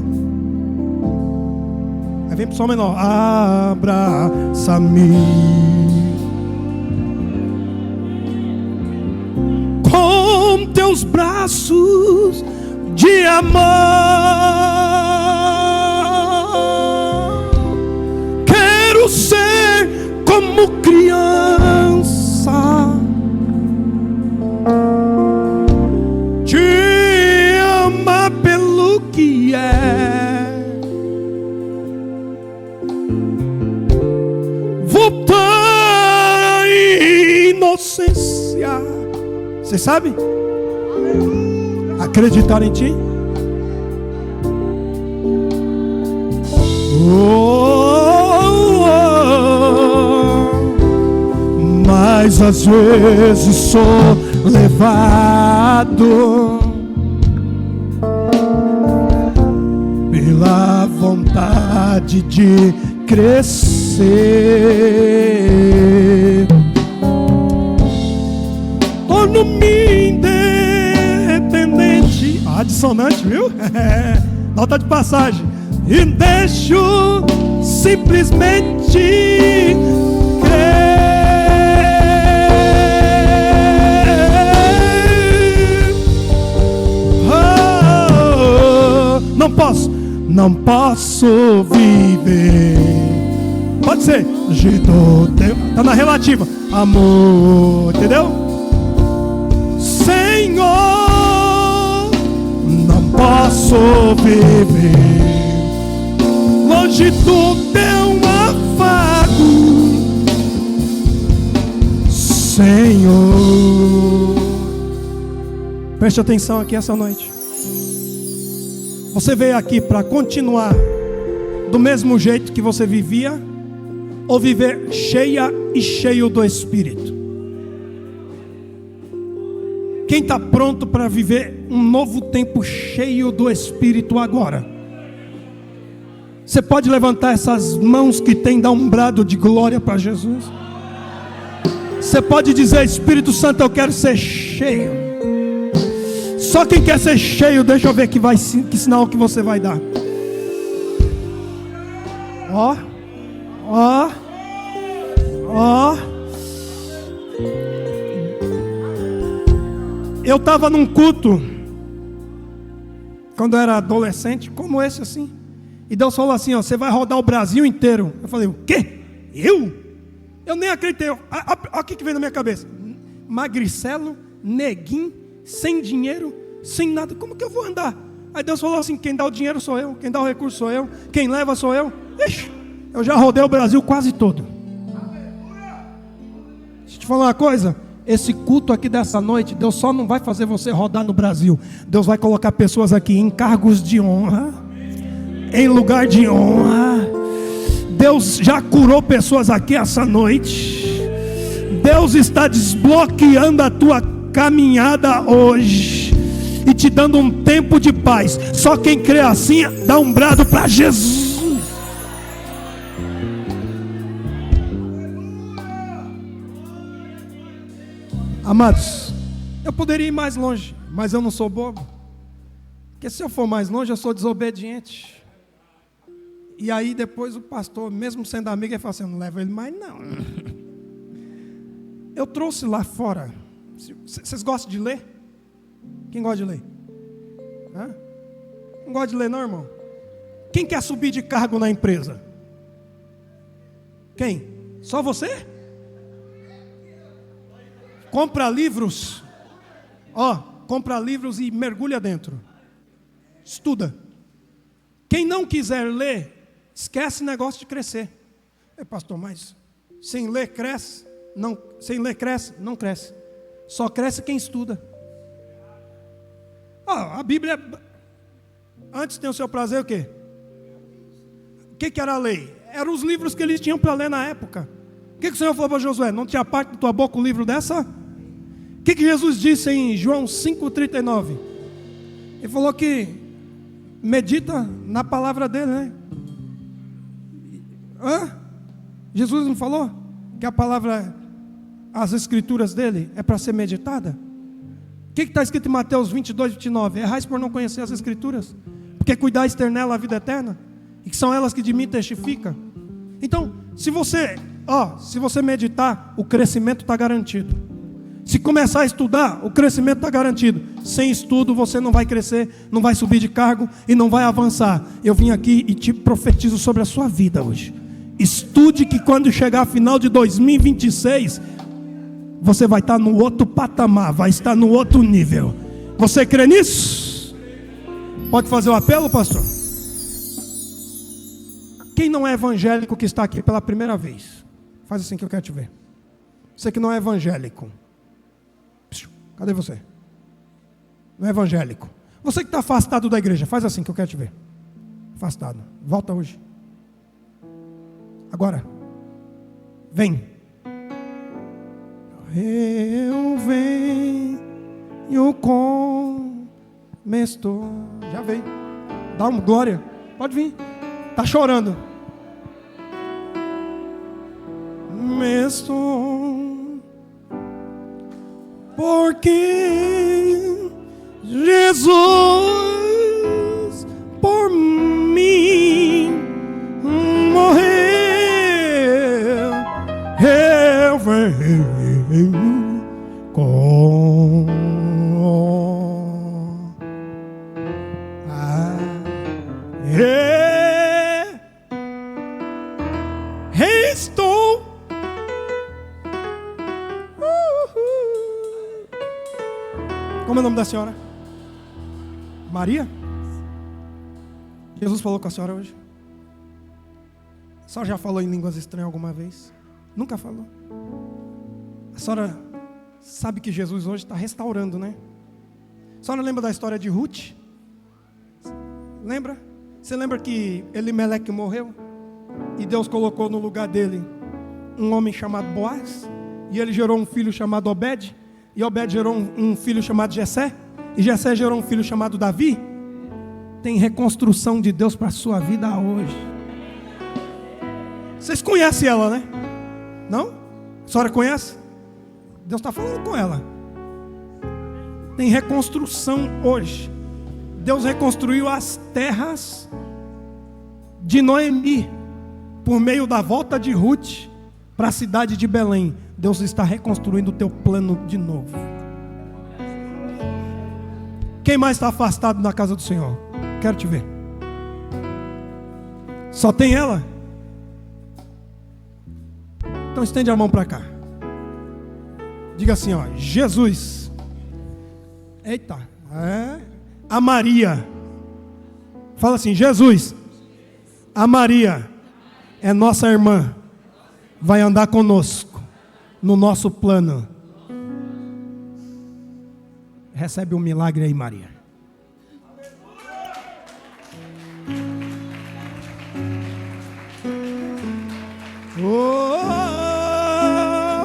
Aí vem pro Sol menor. Abraça-me com teus braços de amor. Quero ser como criança, te amar pelo que é, voltar à inocência. Você sabe? Acreditar em ti? Mas às vezes sou levado pela vontade de crescer. Torno-me independente. Dissonante, viu? Nota de passagem. E deixo simplesmente crer. Não posso viver. Pode ser. Jeito teu. Tá na relativa. Amor, entendeu? Senhor, não posso viver longe do teu afago, Senhor. Preste atenção aqui essa noite. Você veio aqui para continuar do mesmo jeito que você vivia, ou viver cheia e cheio do Espírito? Quem está pronto para viver um novo tempo cheio do Espírito agora? Você pode levantar essas mãos que tem, dar um brado de glória para Jesus? Você pode dizer: Espírito Santo, eu quero ser cheio. Só quem quer ser cheio, deixa eu ver que sinal que você vai dar. Ó. Eu estava num culto quando eu era adolescente, como esse assim. E Deus falou assim: ó, você vai rodar o Brasil inteiro. Eu falei: o quê? Eu nem acreditei. Olha o que veio na minha cabeça. Magricelo, neguinho, sem dinheiro, sem nada. Como que eu vou andar? Aí Deus falou assim: quem dá o dinheiro sou eu, quem dá o recurso sou eu, quem leva sou eu. Ixi, eu já rodei o Brasil quase todo. Deixa eu te falar uma coisa. Esse culto aqui dessa noite, Deus só não vai fazer você rodar no Brasil. Deus vai colocar pessoas aqui em cargos de honra, em lugar de honra. Deus já curou pessoas aqui essa noite. Deus está desbloqueando a tua caminhada hoje e te dando um tempo de paz. Só quem crê assim, dá um brado para Jesus. Amados, eu poderia ir mais longe, mas eu não sou bobo. Porque se eu for mais longe, eu sou desobediente. E aí depois o pastor, mesmo sendo amigo, ele fala assim: eu não levo ele mais não. Eu trouxe lá fora. Vocês gostam de ler? Quem gosta de ler? Não gosta de ler não, irmão? Quem quer subir de cargo na empresa? Quem? Só você? Compra livros. Compra livros e mergulha dentro. Estuda. Quem não quiser ler, esquece o negócio de crescer. Pastor, mas sem ler cresce? Não, sem ler cresce? Não cresce. Só cresce quem estuda. A Bíblia, antes tem o seu prazer o quê? O que era a lei? Eram os livros que eles tinham para ler na época. O que o Senhor falou para Josué? Não te aparte da tua boca o livro dessa? O que Jesus disse em João 5,39? Ele falou que medita na palavra dele, né? Jesus não falou que a palavra, as escrituras dele é para ser meditada? O que está escrito em Mateus 22:29? Errais por não conhecer as escrituras, porque cuidais ter nela a vida eterna, e que são elas que de mim testificam. Então, se você meditar, o crescimento está garantido. Se começar a estudar, o crescimento está garantido. Sem estudo você não vai crescer, não vai subir de cargo e não vai avançar. Eu vim aqui e te profetizo sobre a sua vida hoje. Estude, que quando chegar a final de 2026, você vai estar no outro patamar, vai estar no outro nível. Você crê nisso? Pode fazer o apelo, pastor? Quem não é evangélico que está aqui pela primeira vez? Faz assim que eu quero te ver. Você que não é evangélico. Cadê você? Não é evangélico. Você que está afastado da igreja, faz assim que eu quero te ver. Afastado. Volta hoje. Agora. Vem. Eu venho com estou. Já vem. Dá uma glória. Pode vir. Está chorando. Estou. Porque Jesus por mim morreu. Eu venho com estou. Como é o nome da senhora? Maria? Jesus falou com a senhora hoje? A senhora já falou em línguas estranhas alguma vez? Nunca falou? A senhora sabe que Jesus hoje está restaurando, né? A senhora lembra da história de Ruth? Lembra? Você lembra que Elimeleque morreu? E Deus colocou no lugar dele um homem chamado Boaz? E ele gerou um filho chamado Obed? E Obed gerou um filho chamado Jessé? E Jessé gerou um filho chamado Davi? Tem reconstrução de Deus para a sua vida hoje. Vocês conhecem ela, né? Não? A senhora conhece? Deus está falando com ela. Tem reconstrução hoje. Deus reconstruiu as terras de Noemi por meio da volta de Ruth para a cidade de Belém. Deus está reconstruindo o teu plano de novo. Quem mais está afastado na casa do Senhor? Quero te ver. Só tem ela? Então estende a mão para cá. Diga assim, ó: Jesus. Eita. A Maria. Fala assim: Jesus. A Maria é nossa irmã. Vai andar conosco no nosso plano. Recebe um milagre aí, Maria.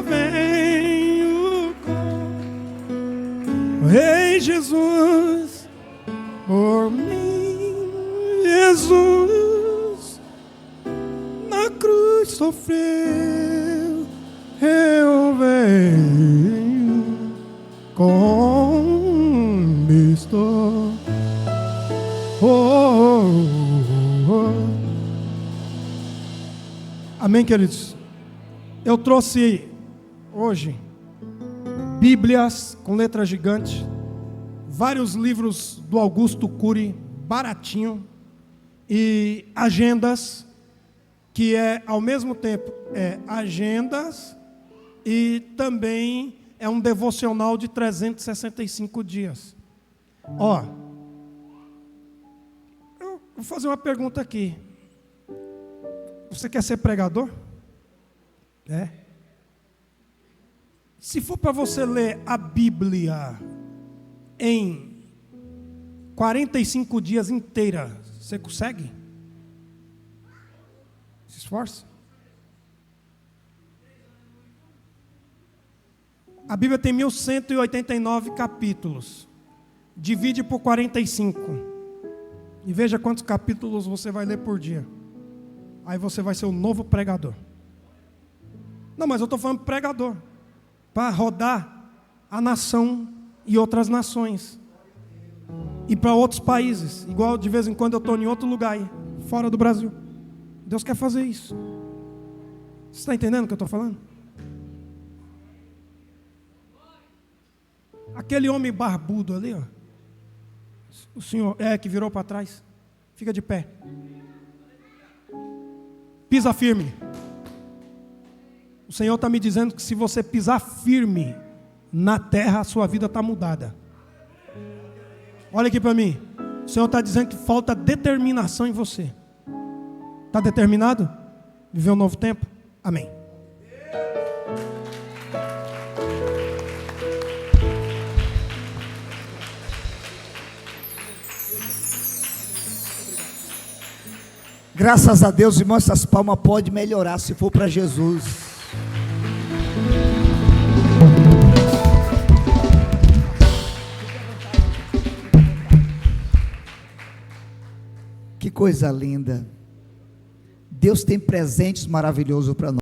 Venho com Rei Jesus por mim. Jesus na cruz sofreu. Eu venho com estou. Amém, queridos? Eu trouxe hoje Bíblias com letras gigantes, vários livros do Augusto Cury, baratinho, e agendas, que é ao mesmo tempo agendas e também é um devocional de 365 dias. Ó, eu vou fazer uma pergunta aqui. Você quer ser pregador? Se for para você ler a Bíblia em 45 dias inteira, você consegue? Se esforça. A Bíblia tem 1189 capítulos. Divide por 45. E veja quantos capítulos você vai ler por dia. Aí você vai ser o novo pregador. Não, mas eu estou falando pregador. Para rodar a nação e outras nações. E para outros países. Igual de vez em quando eu estou em outro lugar aí, fora do Brasil. Deus quer fazer isso. Você está entendendo o que eu estou falando? Aquele homem barbudo ali, ó. O senhor que virou para trás. Fica de pé. Pisa firme. O Senhor está me dizendo que se você pisar firme na terra, a sua vida está mudada. Olha aqui para mim. O Senhor está dizendo que falta determinação em você. Está determinado? Viver um novo tempo? Amém. Graças a Deus, irmão, essas palmas podem melhorar se for para Jesus. Que coisa linda. Deus tem presentes maravilhosos para nós.